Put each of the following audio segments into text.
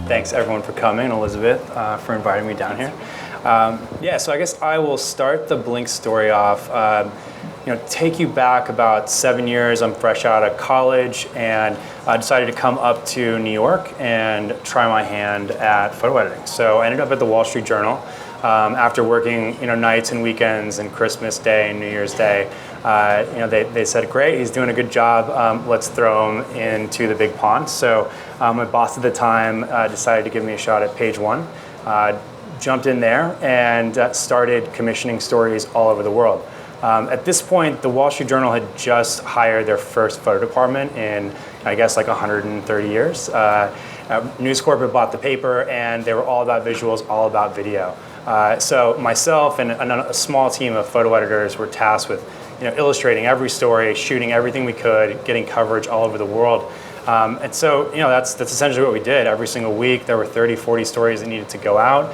Thanks everyone for coming, Elizabeth, for inviting me down here. Yeah, so I guess I will start the Blink story off. Take you back about 7 years. I'm fresh out of college and I decided to come up to New York and try my hand at photo editing. So I ended up at the Wall Street Journal after working nights and weekends and Christmas Day and New Year's Day. They said, great, he's doing a good job. Let's throw him into the big pond. So my boss at the time decided to give me a shot at Page One. Jumped in there and started commissioning stories all over the world. At this point, the Wall Street Journal had just hired their first photo department in, I guess, like 130 years. News Corp had bought the paper, and they were all about visuals, all about video. So myself and a small team of photo editors were tasked with illustrating every story, shooting everything we could, getting coverage all over the world. And so, that's essentially what we did. Every single week, there were 30, 40 stories that needed to go out.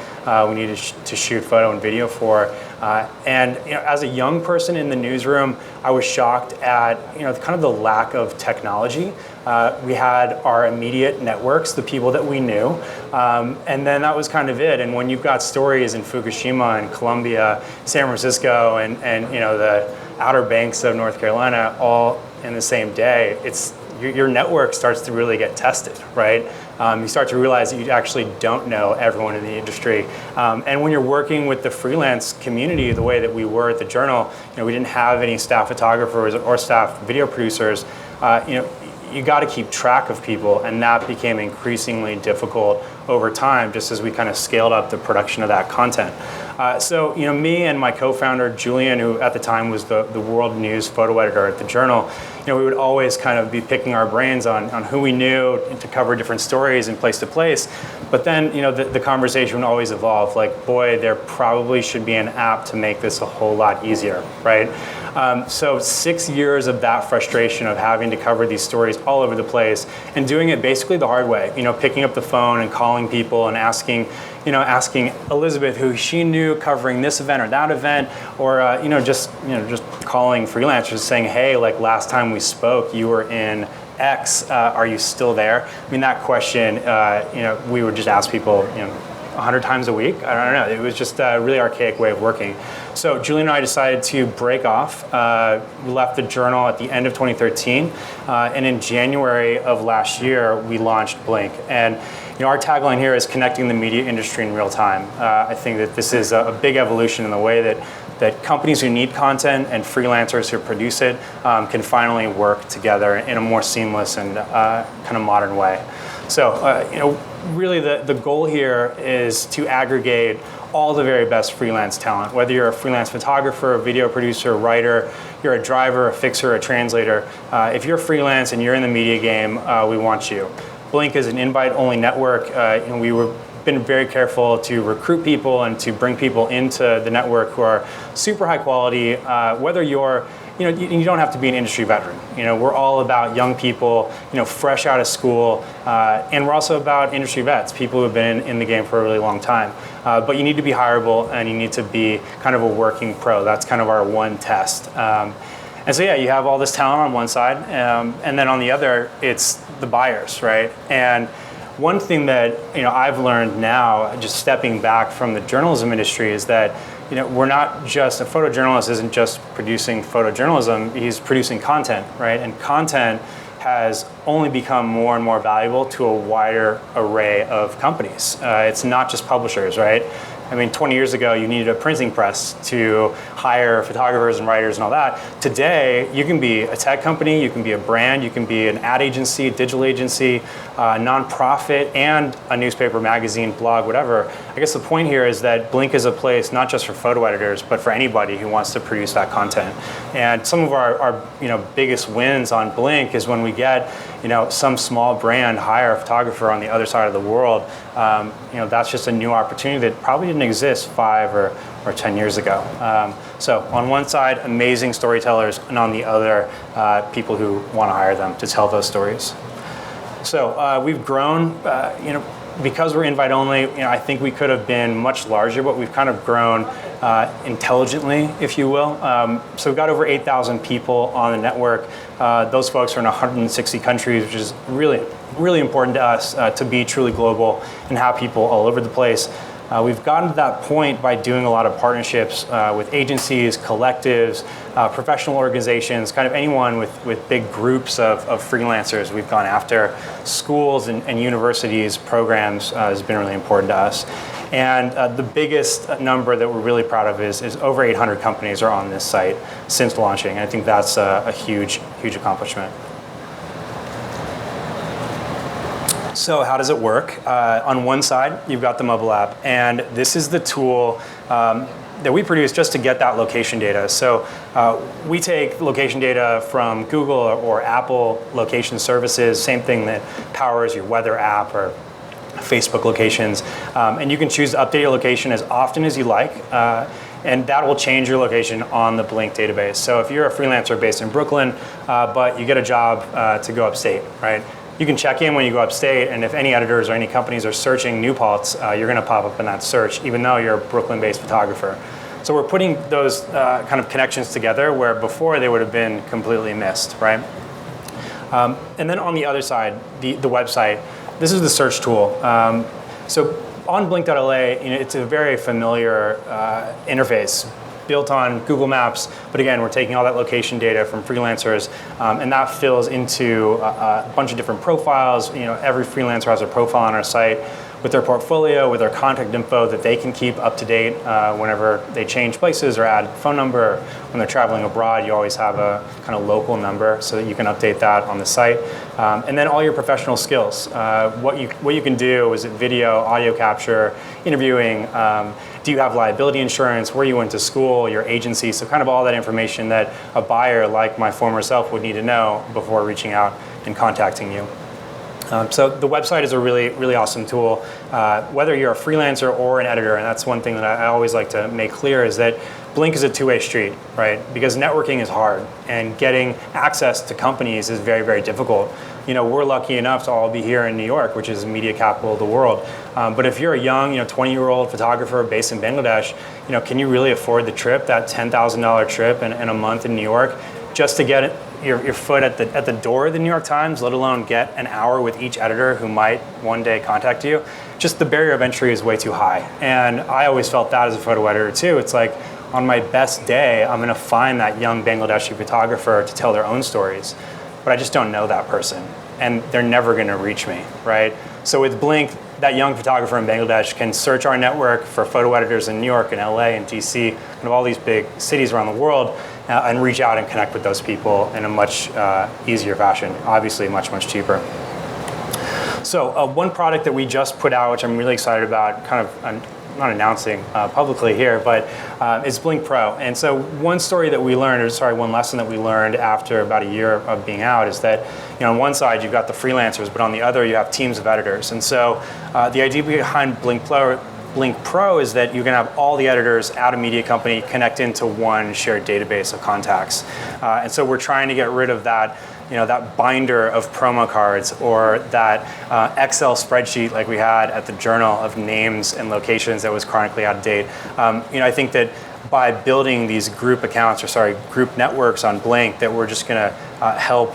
We needed to shoot photo and video for. And as a young person in the newsroom, I was shocked at kind of the lack of technology. We had our immediate networks, the people that we knew, and then that was kind of it. And when you've got stories in Fukushima and Colombia, San Francisco, and the Outer Banks of North Carolina, all in the same day, your network starts to really get tested, right? You start to realize that you actually don't know everyone in the industry. And when you're working with the freelance community the way that we were at the Journal, we didn't have any staff photographers or staff video producers, you got to keep track of people, and that became increasingly difficult over time just as we kind of scaled up the production of that content. So me and my co-founder Julian, who at the time was the world news photo editor at the Journal, we would always kind of be picking our brains on who we knew to cover different stories and place to place. But then the conversation would always evolve, like, boy, there probably should be an app to make this a whole lot easier, right? So 6 years of that frustration of having to cover these stories all over the place and doing it basically the hard way, picking up the phone and calling people and asking Elizabeth who she knew covering this event or that event, or just calling freelancers saying, hey, like last time we spoke, you were in X, are you still there? I mean, that question, we would just ask people, 100 times a week. I don't know. It was just a really archaic way of working. So Julian and I decided to break off. We left the Journal at the end of 2013, and in January of last year, we launched Blink. And our tagline here is connecting the media industry in real time. I think that this is a big evolution in the way that companies who need content and freelancers who produce it can finally work together in a more seamless and kind of modern way. So, really the goal here is to aggregate all the very best freelance talent, whether you're a freelance photographer, a video producer, a writer, you're a driver, a fixer, a translator. If you're freelance and you're in the media game, we want you. Blink is an invite-only network, and we've been very careful to recruit people and to bring people into the network who are super high quality, whether you're you don't have to be an industry veteran. We're all about young people, fresh out of school, and we're also about industry vets, people who have been in the game for a really long time. But you need to be hireable, and you need to be kind of a working pro. That's kind of our one test. And so, yeah, you have all this talent on one side, and then on the other, it's the buyers, right? And one thing that I've learned now, just stepping back from the journalism industry, is that we're not just, a photojournalist isn't just producing photojournalism, he's producing content, right? And content has only become more and more valuable to a wider array of companies. It's not just publishers, right? I mean, 20 years ago, you needed a printing press to hire photographers and writers and all that. Today, you can be a tech company, you can be a brand, you can be an ad agency, a digital agency, a nonprofit, and a newspaper, magazine, blog, whatever. I guess the point here is that Blink is a place not just for photo editors, but for anybody who wants to produce that content. And some of our biggest wins on Blink is when we get some small brand hire a photographer on the other side of the world. That's just a new opportunity that probably didn't exist 5 or 10 years ago. So on one side, amazing storytellers, and on the other, people who want to hire them to tell those stories. So we've grown, because we're invite only, I think we could have been much larger, but we've kind of grown intelligently, if you will. So we've got over 8,000 people on the network. Those folks are in 160 countries, which is really, really important to us to be truly global and have people all over the place. We've gotten to that point by doing a lot of partnerships with agencies, collectives, professional organizations, kind of anyone with big groups of freelancers. We've gone after schools and universities, programs has been really important to us. And the biggest number that we're really proud of is over 800 companies are on this site since launching. And I think that's a huge, huge accomplishment. So how does it work? On one side, you've got the mobile app, and this is the tool that we produce just to get that location data. So we take location data from Google or Apple location services, same thing that powers your weather app or Facebook locations, and you can choose to update your location as often as you like, and that will change your location on the Blink database. So if you're a freelancer based in Brooklyn, but you get a job to go upstate, right? You can check in when you go upstate, and if any editors or any companies are searching New Paltz, you're going to pop up in that search, even though you're a Brooklyn-based photographer. So we're putting those kind of connections together where before they would have been completely missed, right? And then on the other side, the website, this is the search tool. So on blink.la, it's a very familiar interface, built on Google Maps, but again, we're taking all that location data from freelancers, and that fills into a bunch of different profiles. Every freelancer has a profile on our site with their portfolio, with their contact info that they can keep up to date whenever they change places or add phone number. When they're traveling abroad, you always have a kind of local number so that you can update that on the site. And then all your professional skills. What you can do is video, audio capture, interviewing. Do you have liability insurance, where you went to school, your agency, so kind of all that information that a buyer like my former self would need to know before reaching out and contacting you. So the website is a really, really awesome tool, whether you're a freelancer or an editor, and that's one thing that I always like to make clear is that Blink is a two-way street, right? Because networking is hard, and getting access to companies is very, very difficult. We're lucky enough to all be here in New York, which is the media capital of the world. But if you're a young, 20-year-old photographer based in Bangladesh, can you really afford the trip, that $10,000 trip and a month in New York, just to get your foot at the door of the New York Times, let alone get an hour with each editor who might one day contact you? Just the barrier of entry is way too high. And I always felt that as a photo editor too. It's like, on my best day, I'm gonna find that young Bangladeshi photographer to tell their own stories, but I just don't know that person, and they're never gonna reach me, right? So with Blink, that young photographer in Bangladesh can search our network for photo editors in New York and LA and DC and all these big cities around the world and reach out and connect with those people in a much easier fashion, obviously much, much cheaper. So one product that we just put out, which I'm really excited about, kind of not announcing publicly here, but it's Blink Pro. And so one lesson that we learned after about a year of being out is that, on one side you've got the freelancers, but on the other you have teams of editors. And so the idea behind Blink Pro is that you can have all the editors at a media company connect into one shared database of contacts. And so we're trying to get rid of that that binder of promo cards or that Excel spreadsheet like we had at the Journal of names and locations that was chronically out of date. I think that by building these group networks on Blink, that we're just going to help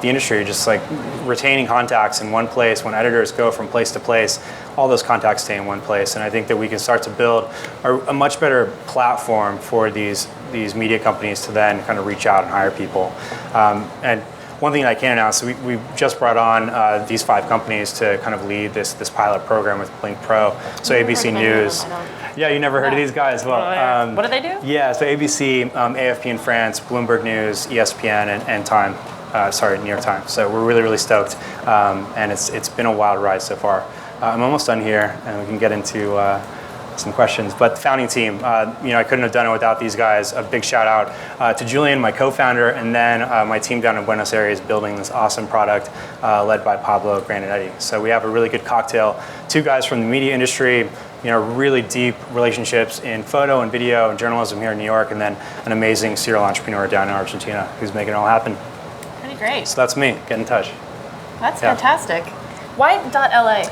the industry, just like retaining contacts in one place. When editors go from place to place, all those contacts stay in one place. And I think that we can start to build a much better platform for these media companies to then kind of reach out and hire people. And one thing I can announce, we just brought on these 5 companies to kind of lead this pilot program with Blink Pro. So ABC News. Yeah, you never heard of these guys? Well, what do they do? Yeah, so ABC, AFP in France, Bloomberg News, ESPN, and Time. New York Times. So we're really, really stoked, and it's been a wild ride so far. I'm almost done here, and we can get into some questions. But the founding team, I couldn't have done it without these guys. A big shout out to Julian, my co-founder, and then my team down in Buenos Aires building this awesome product led by Pablo Granadetti. So we have a really good cocktail. 2 guys from the media industry, really deep relationships in photo and video and journalism here in New York, and then an amazing serial entrepreneur down in Argentina who's making it all happen. Pretty great. So that's me. Get in touch. That's fantastic. Why .la?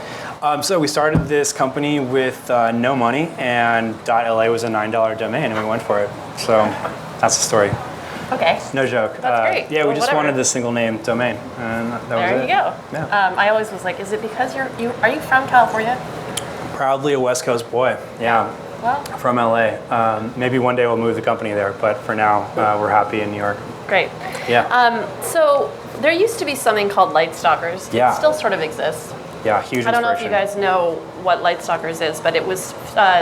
So we started this company with no money, and .la was a $9 domain, and we went for it. So that's the story. Okay. No joke. That's great. Yeah, well, we just whatever. wanted the single name domain, and that there was it. you go. Yeah. I always was like, is it because are you from California? Proudly a West Coast boy. Yeah. Well, from LA. Maybe one day we'll move the company there, but for now, we're happy in New York. great. Yeah. So there used to be something called Light Stalkers. Yeah. It still sort of exists. Yeah, huge inspiration. I don't know if you guys know what Light Stalkers is, but it was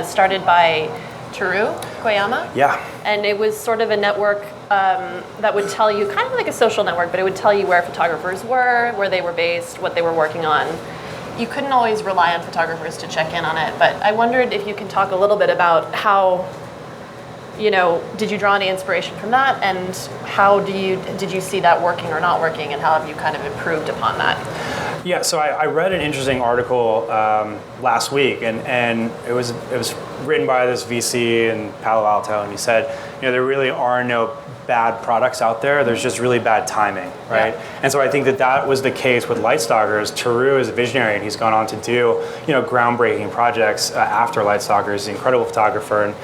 started by Teru Koyama. Yeah. And it was sort of a network that would tell you, kind of like a social network, but it would tell you where photographers were, where they were based, what they were working on. You couldn't always rely on photographers to check in on it, but I wondered if you can talk a little bit about how, did you draw any inspiration from that, and how did you see that working or not working, and how have you kind of improved upon that? Yeah, so I read an interesting article last week, and it was written by this VC in Palo Alto, and he said, there really are no bad products out there. There's just really bad timing, right? Yeah. And so I think that was the case with Light Stalkers. Teru is a visionary, and he's gone on to do groundbreaking projects after Light Stalkers. He's an incredible photographer, and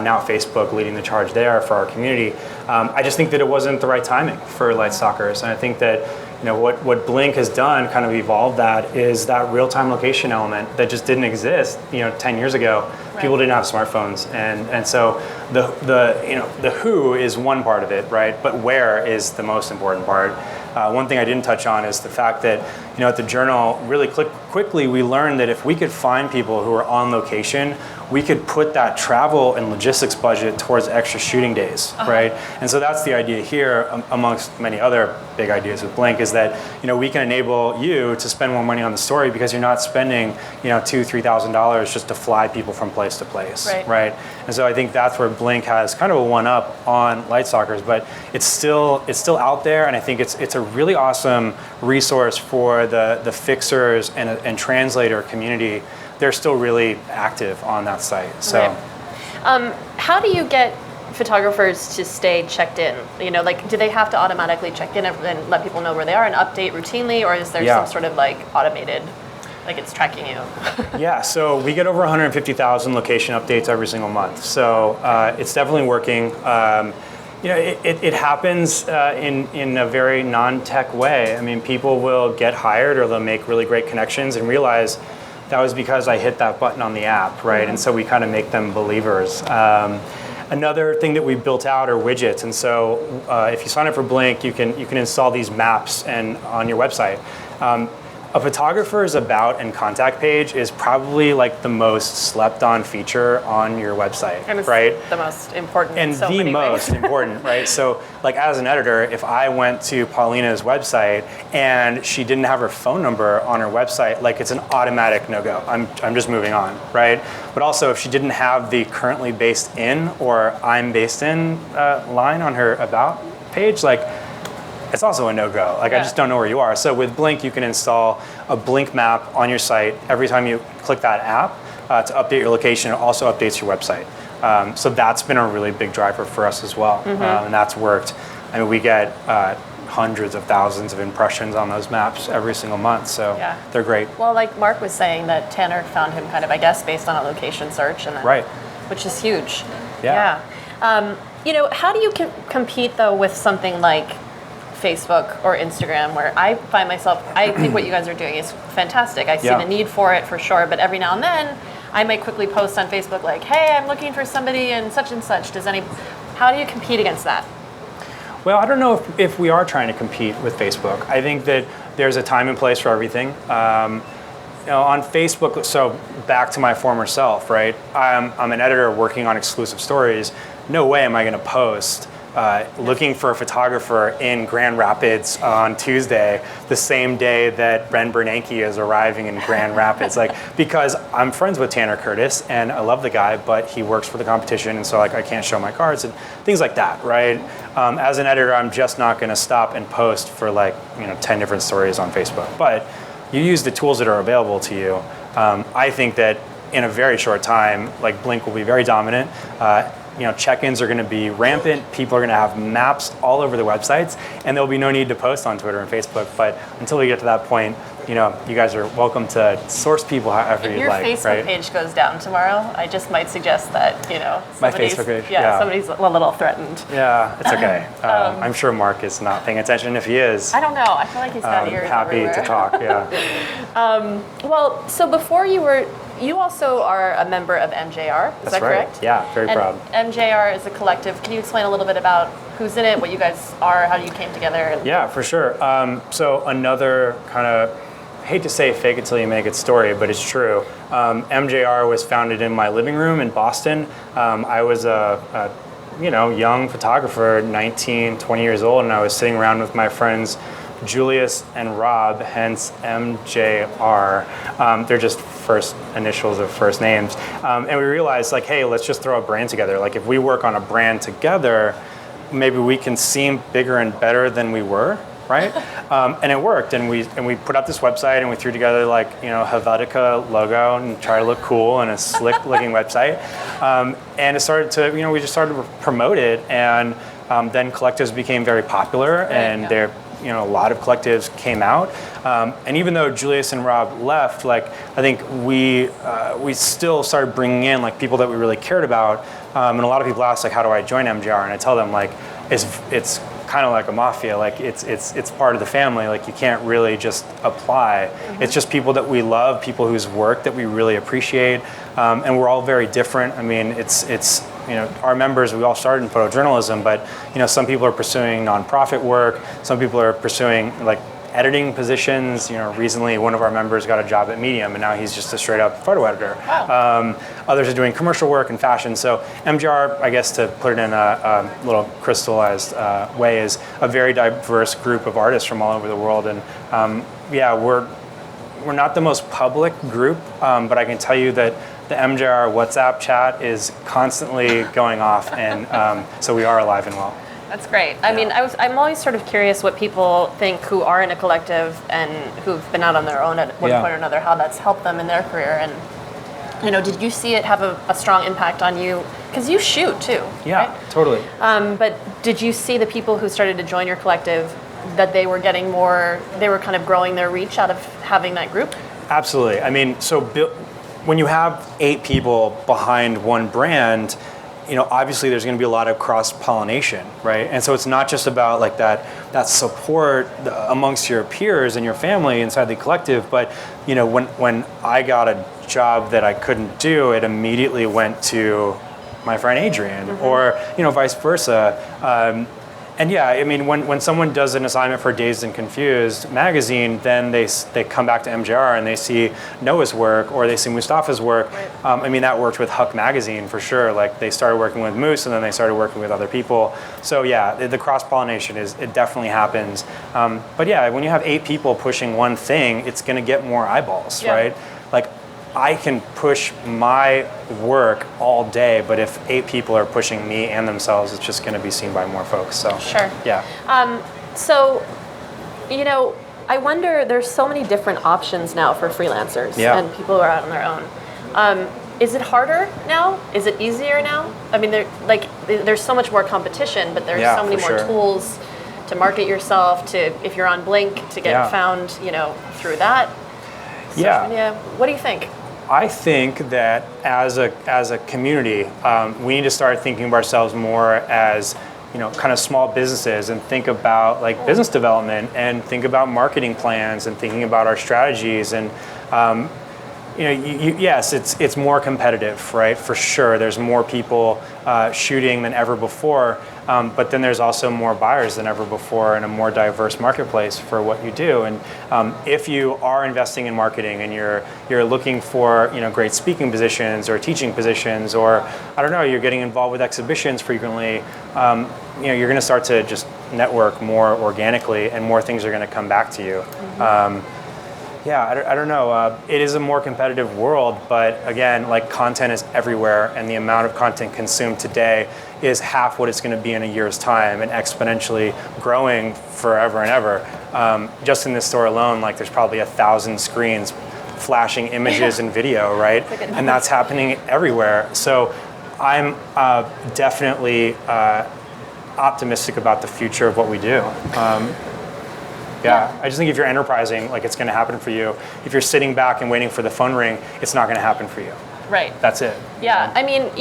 now at Facebook leading the charge there for our community. I just think that it wasn't the right timing for Light Stalkers, and I think that what Blink has done, kind of evolved that, is that real-time location element that just didn't exist 10 years ago. Right. People didn't have smartphones, and so the who is one part of it, right? But where is the most important part. One thing I didn't touch on is the fact that at the Journal, really quickly we learned that if we could find people who are on location, we could put that travel and logistics budget towards extra shooting days, right? And so that's the idea here, amongst many other big ideas with Blink, is that we can enable you to spend more money on the story because you're not spending $2,000-$3,000 just to fly people from place to place, right? And so I think that's where Blink has kind of a one-up on Light Stalkers, but it's still out there, and I think it's a really awesome resource for the fixers and translator community. They're still really active on that site. So, how do you get photographers to stay checked in? Do they have to automatically check in and let people know where they are and update routinely, or is there some sort of automated, like it's tracking you? Yeah, so we get over 150,000 location updates every single month. So it's definitely working. It happens in a very non-tech way. I mean, people will get hired or they'll make really great connections and realize that was because I hit that button on the app, right? Mm-hmm. And so we kind of make them believers. Another thing that we built out are widgets, and so if you sign up for Blink, you can install these maps on your website. A photographer's about and contact page is probably the most slept on feature on your website, and it's right? The most important and in so the many most ways. important, right? So as an editor, if I went to Paulina's website and she didn't have her phone number on her website, it's an automatic no-go. I'm just moving on, right? But also if she didn't have the currently based in or I'm based in line on her about page, it's also a no-go. I just don't know where you are. So with Blink, you can install a Blink map on your site every time you click that app to update your location. It also updates your website. So that's been a really big driver for us as well. Mm-hmm. And that's worked. I mean, we get hundreds of thousands of impressions on those maps every single month. So they're great. Well, like Mark was saying, that Tanner found him kind of, I guess, based on a location search. And then, which is huge. Yeah. How do you compete, though, with something like Facebook or Instagram, where I find myself, I think what you guys are doing is fantastic. I see the need for it for sure, but every now and then I might quickly post on Facebook hey, I'm looking for somebody and such. How do you compete against that? Well, I don't know if we are trying to compete with Facebook. I think that there's a time and place for everything. On Facebook, so back to my former self, right? I'm an editor working on exclusive stories. No way am I going to post looking for a photographer in Grand Rapids on Tuesday, the same day that Ren Bernanke is arriving in Grand Rapids. Because I'm friends with Tanner Curtis and I love the guy, but he works for the competition, and so I can't show my cards and things like that, right? As an editor, I'm just not going to stop and post for 10 different stories on Facebook. But you use the tools that are available to you. I think that in a very short time, Blink will be very dominant. Check-ins are going to be rampant. People are going to have maps all over their websites, and there'll be no need to post on Twitter and Facebook. But until we get to that point, you guys are welcome to source people however you'd Your like, Facebook right? page goes down tomorrow. I just might suggest that, My Facebook page? Yeah. Somebody's a little threatened. Yeah, it's okay. I'm sure Mark is not paying attention. If he is, I don't know. I feel like he's got ears happy everywhere. to talk. Yeah. Well, so before you also are a member of MJR, is that right. correct? Yeah, very and proud. MJR is a collective. Can you explain a little bit about who's in it, what you guys are, how you came together? Yeah, for sure. So another kind of, hate to say fake it till you make it story, but it's true. MJR was founded in my living room in Boston. I was a young photographer, 19, 20 years old, and I was sitting around with my friends Julius and Rob, hence MJR. They're just first initials of first names. And we realized, like, hey, let's just throw a brand together. Like, if we work on a brand together, maybe we can seem bigger and better than we were, right? And it worked. And we put out this website, and we threw together, like, Helvetica logo and try to look cool and a slick looking website. And it started to, we just started to promote it. And then collectives became very popular, and they're, a lot of collectives came out, and even though Julius and Rob left, like, I think we still started bringing in, like, people that we really cared about, and a lot of people ask, like, how do I join MJR? And I tell them, like, it's kind of like a mafia, like it's part of the family, like you can't really just apply. It's just people that we love, people whose work that we really appreciate, and we're all very different. I mean, it's our members, we all started in photojournalism, but some people are pursuing nonprofit work, some people are pursuing, like, editing positions. Recently one of our members got a job at Medium, and now he's just a straight up photo editor. Wow. Others are doing commercial work and fashion. So MJR, I guess to put it in a little crystallized way, is a very diverse group of artists from all over the world. And we're not the most public group, but I can tell you that the MJR WhatsApp chat is constantly going off, and so we are alive and well. That's great. I mean, I'm always sort of curious what people think who are in a collective and who've been out on their own at one point or another, how that's helped them in their career. And, did you see it have a strong impact on you? Because you shoot too, yeah, right? Totally. But did you see the people who started to join your collective, that they were getting more, they were kind of growing their reach out of having that group? Absolutely. I mean, so when you have 8 people behind one brand, obviously there's going to be a lot of cross-pollination, right? And so it's not just about, like, that support amongst your peers and your family inside the collective, but when I got a job that I couldn't do, it immediately went to my friend Adrian, or vice versa. And yeah, I mean, when someone does an assignment for Dazed and Confused magazine, then they come back to MJR and they see Noah's work, or they see Mustafa's work. Right. I mean, that worked with Huck magazine for sure. Like, they started working with Moose, and then they started working with other people. So yeah, the cross-pollination it definitely happens. But yeah, when you have 8 people pushing one thing, it's going to get more eyeballs, right? Like, I can push my work all day, but if 8 people are pushing me and themselves, it's just going to be seen by more folks. So sure. Yeah. So, I wonder, there's so many different options now for freelancers and people who are out on their own. Is it harder now? Is it easier now? I mean, there's so much more competition, but there's so many more tools to market yourself, to, if you're on Blink, to get found, through that. Social media. What do you think? I think that as a community, we need to start thinking of ourselves more as, kind of small businesses, and think about, like, business development, and think about marketing plans, and thinking about our strategies. And yes, it's more competitive, right? For sure, there's more people shooting than ever before, but then there's also more buyers than ever before, and a more diverse marketplace for what you do. And if you are investing in marketing, and you're looking for great speaking positions or teaching positions, or I don't know, you're getting involved with exhibitions frequently, you're going to start to just network more organically, and more things are going to come back to you. I don't know. It is a more competitive world, but again, like, content is everywhere, and the amount of content consumed today is half what it's going to be in a year's time, and exponentially growing forever and ever. Just in this store alone, like, there's probably 1,000 screens flashing images and video, right? And that's happening everywhere. So I'm definitely optimistic about the future of what we do. Yeah. I just think if you're enterprising, like it's going to happen for you. If you're sitting back and waiting for the phone ring, it's not going to happen for you. Right. That's it. Yeah. I mean,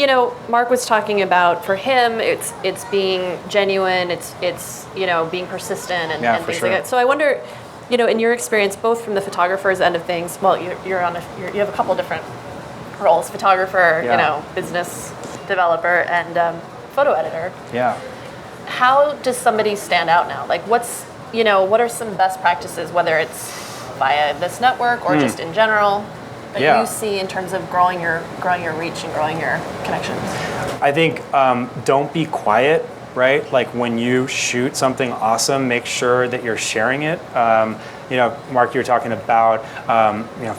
Mark was talking about for him, it's being genuine, it's being persistent and things like that. So I wonder, in your experience, both from the photographer's end of things, well, you have a couple different roles: photographer, business developer, and photo editor. Yeah. How does somebody stand out now? Like, what are some best practices, whether it's via this network or just in general, that you see in terms of growing your reach and growing your connections? I think don't be quiet, right? Like when you shoot something awesome, make sure that you're sharing it. Mark, you were talking about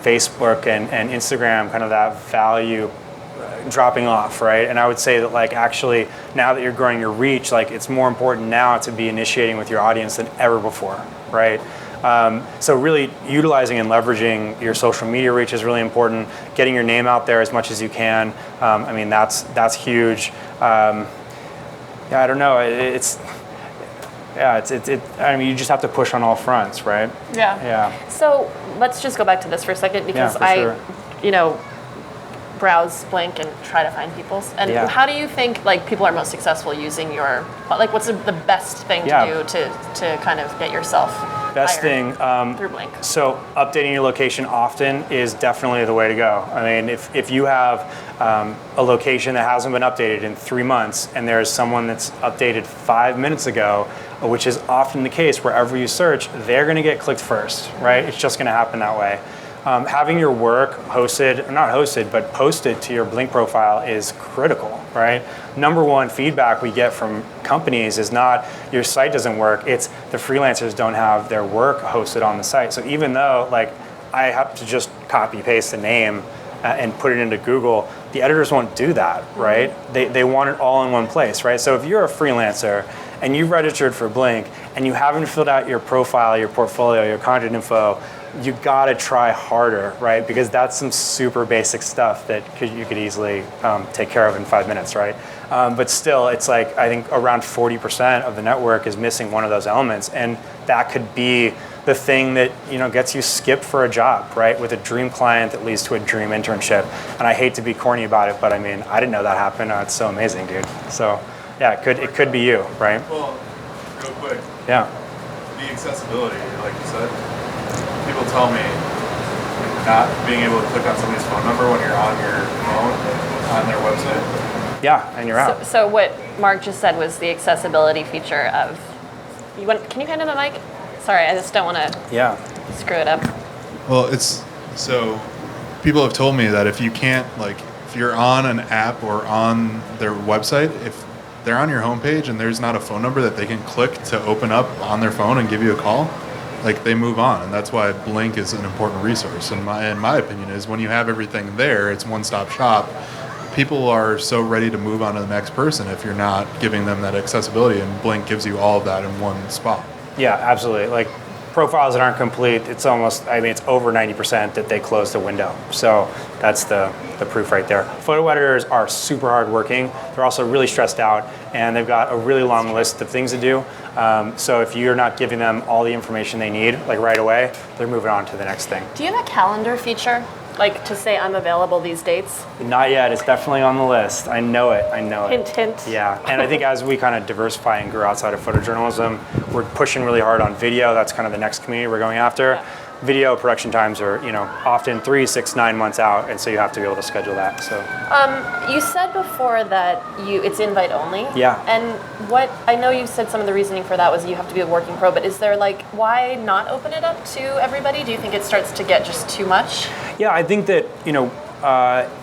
Facebook and Instagram, kind of that value dropping off, right? And I would say that like actually now that you're growing your reach, like it's more important now to be initiating with your audience than ever before, right? So really utilizing and leveraging your social media reach is really important. Getting your name out there as much as you can. That's huge. I don't know. You just have to push on all fronts, right? Yeah. So let's just go back to this for a second because browse Blink and try to find people's. And how do you think people are most successful using what's the best thing to do to kind of get yourself best thing through Blink? So updating your location often is definitely the way to go. I mean, if you have a location that hasn't been updated in 3 months and there's someone that's updated 5 minutes ago, which is often the case wherever you search, they're going to get clicked first, right? It's just going to happen that way. Having your work posted to your Blink profile is critical, right? Number one feedback we get from companies is not your site doesn't work, it's the freelancers don't have their work hosted on the site. So even though I have to just copy paste the name and put it into Google, the editors won't do that, right? They want it all in one place, right? So if you're a freelancer and you've registered for Blink and you haven't filled out your profile, your portfolio, your contact info, you gotta try harder, right? Because that's some super basic stuff that you could easily take care of in 5 minutes, right? But still, it's I think around 40% of the network is missing one of those elements, and that could be the thing that gets you skipped for a job, right? With a dream client that leads to a dream internship. And I hate to be corny about it, but I mean, I didn't know that happened. It's so amazing, dude. So yeah, it could be you, right? Well, real quick. Yeah. The accessibility, like you said. People tell me not being able to click on somebody's phone number when you're on your phone on their website. Yeah, and you're out. So what Mark just said was the accessibility feature of. Can you hand him the mic? Sorry, I just don't want to screw it up. Well, so people have told me that if you can't if you're on an app or on their website, if they're on your homepage and there's not a phone number that they can click to open up on their phone and give you a call, they move on. And that's why Blink is an important resource. And my opinion is when you have everything there, it's one-stop shop. People are so ready to move on to the next person if you're not giving them that accessibility, and Blink gives you all of that in one spot. Yeah, absolutely. Profiles that aren't complete, it's over 90% that they close the window. So that's the proof right there. Photo editors are super hardworking. They're also really stressed out, and they've got a really long list of things to do. So if you're not giving them all the information they need, right away, they're moving on to the next thing. Do you have a calendar feature? To say I'm available these dates? Not yet. It's definitely on the list. I know it. Hint, hint. Yeah, and I think as we kind of diversify and grow outside of photojournalism, we're pushing really hard on video. That's kind of the next community we're going after. Yeah. Video production times are, often 3, 6, 9 months out, and so you have to be able to schedule that. So. You said before that it's invite only. Yeah. And I know you said some of the reasoning for that was you have to be a working pro, but is there why not open it up to everybody? Do you think it starts to get just too much? Yeah, I think that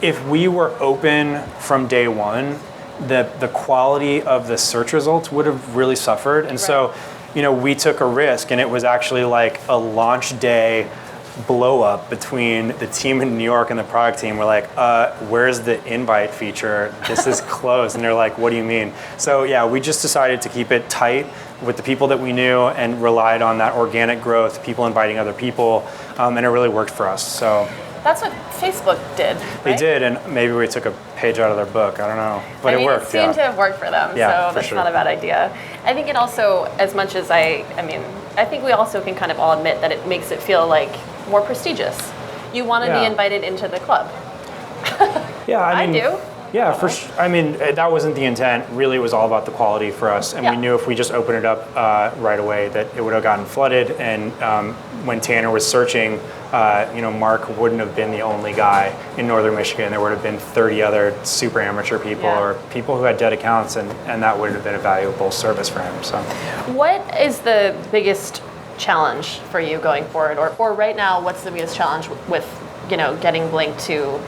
if we were open from day one, the quality of the search results would have really suffered, and so. We took a risk, and it was actually a launch day blow up between the team in New York and the product team. We're where's the invite feature? This is closed. And they're what do you mean? So yeah, we just decided to keep it tight with the people that we knew and relied on that organic growth, people inviting other people, and it really worked for us. So. That's what Facebook did, right? They did, and maybe we took a page out of their book. I don't know, but it worked. It seemed to have worked for them, so that's not a bad idea. I think it also, as much as I mean, I think we also can kind of all admit that it makes it feel like more prestigious. You want to be invited into the club. Yeah, I mean, I do. Yeah, for sure. I mean, that wasn't the intent. Really, it was all about the quality for us. And we knew if we just opened it up right away that it would have gotten flooded. And when Tanner was searching, Mark wouldn't have been the only guy in Northern Michigan. There would have been 30 other super amateur people or people who had dead accounts, and that would have been a valuable service for him. So, what is the biggest challenge for you going forward? Or right now, what's the biggest challenge with, getting Blink to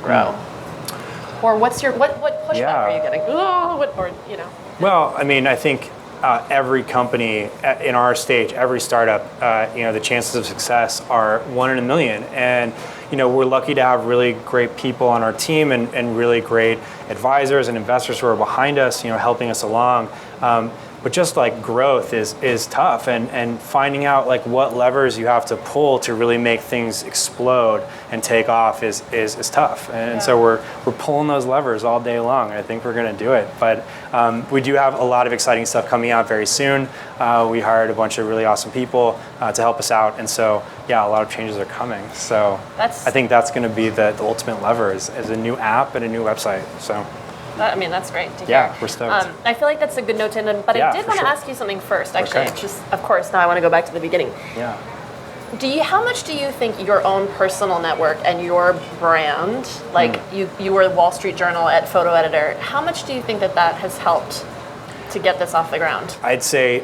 grow? Or what pushback are you getting? Well, I mean, I think every company in our stage, every startup, the chances of success are 1 in a million. And, we're lucky to have really great people on our team and really great advisors and investors who are behind us, helping us along. But just like growth is tough, and finding out like what levers you have to pull to really make things explode and take off is tough. And so we're pulling those levers all day long. I think we're going to do it. But we do have a lot of exciting stuff coming out very soon. We hired a bunch of really awesome people to help us out, and so a lot of changes are coming. So I think that's going to be the ultimate lever is a new app and a new website. So. That's great to hear. Yeah, we're stoked. I feel like that's a good note to end on, but I did want to ask you something first, actually. Okay. Just, of course, now I want to go back to the beginning. Yeah. How much do you think your own personal network and your brand, like you were the Wall Street Journal at photo editor, how much do you think that has helped to get this off the ground? I'd say,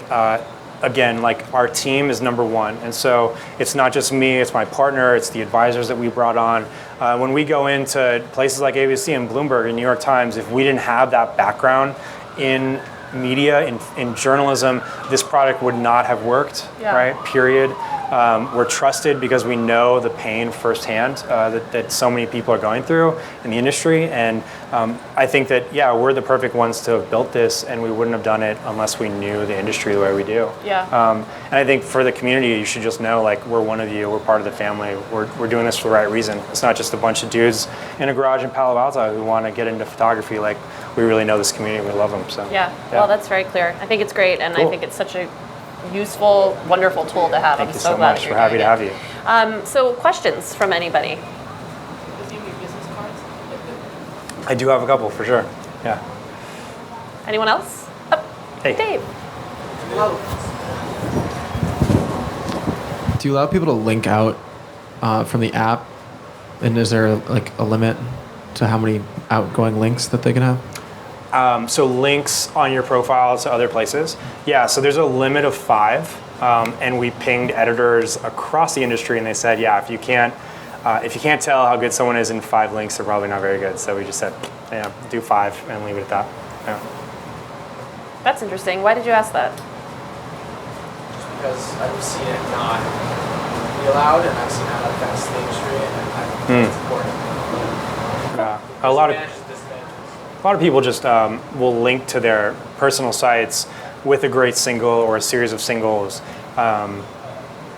again, like our team is number one. And so it's not just me, it's my partner, it's the advisors that we brought on. When we go into places like ABC and Bloomberg and New York Times, if we didn't have that background in media, in journalism, this product would not have worked, right? Period. We're trusted because we know the pain firsthand that so many people are going through in the industry. And I think that, we're the perfect ones to have built this, and we wouldn't have done it unless we knew the industry the way we do. And I think for the community, you should just know, like, we're one of you, we're part of the family, we're doing this for the right reason. It's not just a bunch of dudes in a garage in Palo Alto who want to get into photography. Like, we really know this community, we love them. So well, that's very clear. I think it's great, and I think it's such a useful, wonderful tool to have. Thank you so much. We're happy to have you. So questions from anybody? I do have a couple for sure. Yeah. Anyone else? Hey. Dave. Do you allow people to link out from the app? And is there like a limit to how many outgoing links that they can have? So links on your profile to other places. So there's a limit of 5, and we pinged editors across the industry, and they said, if you can't tell how good someone is in 5 links, they're probably not very good. So we just said, do 5 and leave it at that. Yeah. That's interesting. Why did you ask that? Just because I've seen it not be allowed, and I've seen how that affects the industry, and I think it's important. A lot of people just will link to their personal sites with a great single or a series of singles. And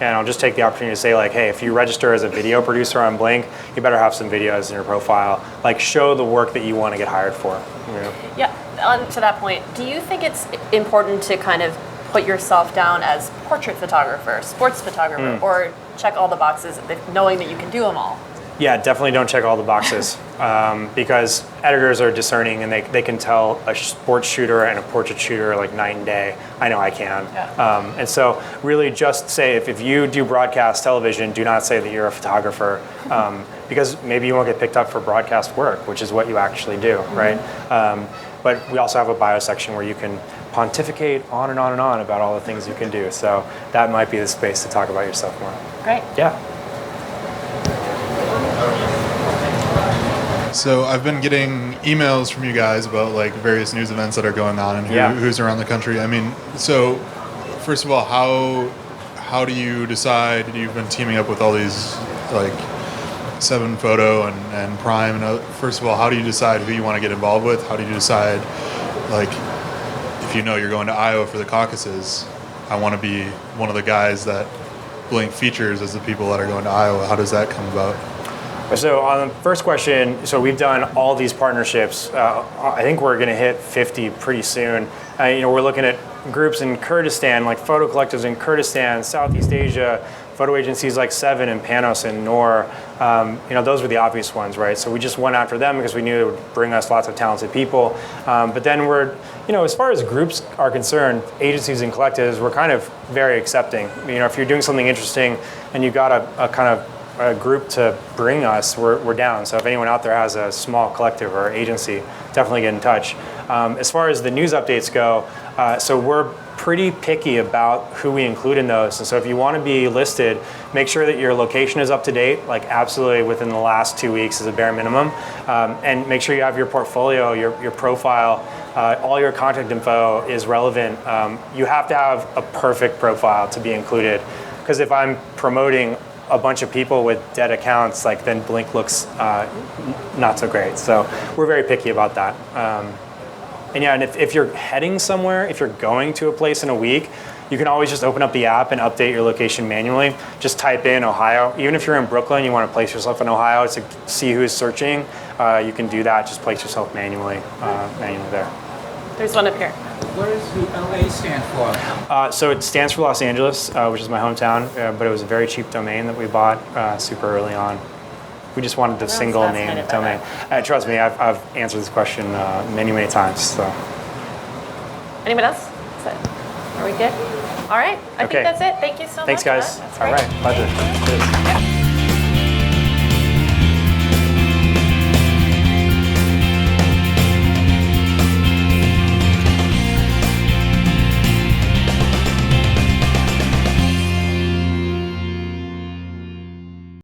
I'll just take the opportunity to say, like, hey, if you register as a video producer on Blink, you better have some videos in your profile. Like, show the work that you want to get hired for. To that point, do you think it's important to kind of put yourself down as portrait photographer, sports photographer, or check all the boxes, knowing that you can do them all? Yeah, definitely don't check all the boxes because editors are discerning, and they can tell a sports shooter and a portrait shooter like night and day. I know I can. And so really just say, if you do broadcast television, do not say that you're a photographer because maybe you won't get picked up for broadcast work, which is what you actually do, right? But we also have a bio section where you can pontificate on and on and on about all the things you can do. So that might be the space to talk about yourself more. Great. Yeah. So I've been getting emails from you guys about like various news events that are going on and who's around the country. I mean, so first of all, how do you decide? You've been teaming up with all these like VII Photo and Prime. And first of all, how do you decide who you want to get involved with? How do you decide, like, if you know you're going to Iowa for the caucuses, I want to be one of the guys that Blink features as the people that are going to Iowa. How does that come about? So on the first question, so we've done all these partnerships. I think we're going to hit 50 pretty soon. We're looking at groups in Kurdistan, like photo collectives in Kurdistan, Southeast Asia, photo agencies like VII and Panos and Noor, those were the obvious ones, right? So we just went after them because we knew it would bring us lots of talented people. But then as far as groups are concerned, agencies and collectives, we're kind of very accepting. If you're doing something interesting and you've got a kind of a group to bring us, we're down. So if anyone out there has a small collective or agency, definitely get in touch. As far as the news updates go, so we're pretty picky about who we include in those. And so if you want to be listed, make sure that your location is up to date, like absolutely within the last 2 weeks is a bare minimum. And make sure you have your portfolio, your profile, all your contact info is relevant. You have to have a perfect profile to be included. Because if I'm promoting a bunch of people with dead accounts, then Blink looks not so great. So we're very picky about that. And if you're heading somewhere, if you're going to a place in a week, you can always just open up the app and update your location manually. Just type in Ohio. Even if you're in Brooklyn, you want to place yourself in Ohio to see who is searching, you can do that. Just place yourself manually there. There's one up here. What does the LA stand for? So it stands for Los Angeles, which is my hometown, but it was a very cheap domain that we bought super early on. We just wanted the single name domain. Trust me, I've answered this question many, many times. So. Anyone else? Are we good? All right. I think that's it. Thank you so much. Thanks, guys. That's All great. right. Pleasure. Cheers.